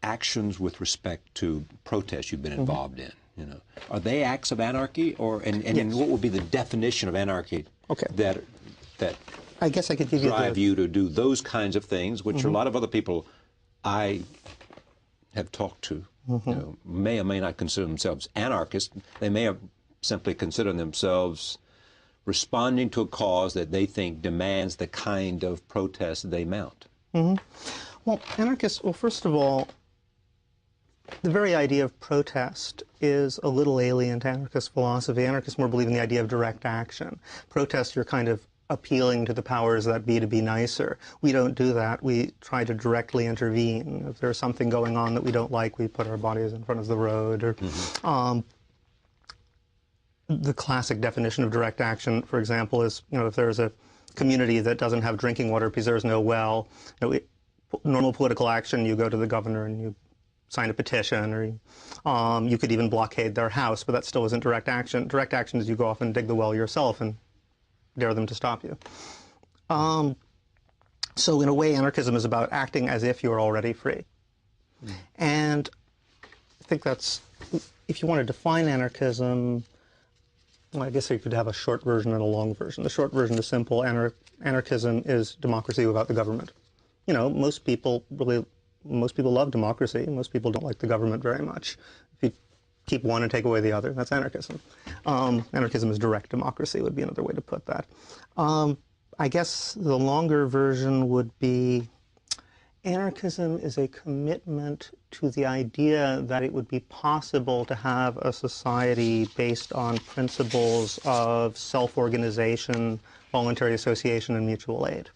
actions with respect to protests you've been involved in, you know, are they acts of anarchy, or and what would be the definition of anarchy that I guess I could give drive you to do those kinds of things, which a lot of other people I have talked to, you know, may or may not consider themselves anarchists. They may have simply considered themselves responding to a cause that they think demands the kind of protest they mount. Well, anarchists, well, first of all, the very idea of protest is a little alien to anarchist philosophy. Anarchists more believe in the idea of direct action. Protest, you're kind of appealing to the powers that be to be nicer. We don't do that. We try to directly intervene. If there's something going on that we don't like, we put our bodies in front of the road. Or the classic definition of direct action, for example, is, you know, if there's a community that doesn't have drinking water because there's no well, you know, normal political action, you go to the governor and you sign a petition, or you could even blockade their house, but that still isn't direct action. Direct action is you go off and dig the well yourself and dare them to stop you. So in a way, anarchism is about acting as if you're already free. And I think that's, if you want to define anarchism, well, I guess you could have a short version and a long version. The short version is simple. Anarchism is democracy without the government. You know, most people love democracy. Most people don't like the government very much. If you keep one and take away the other, that's anarchism. Anarchism is direct democracy, would be another way to put that. I guess the longer version would be anarchism is a commitment to the idea that it would be possible to have a society based on principles of self-organization, voluntary association, and mutual aid.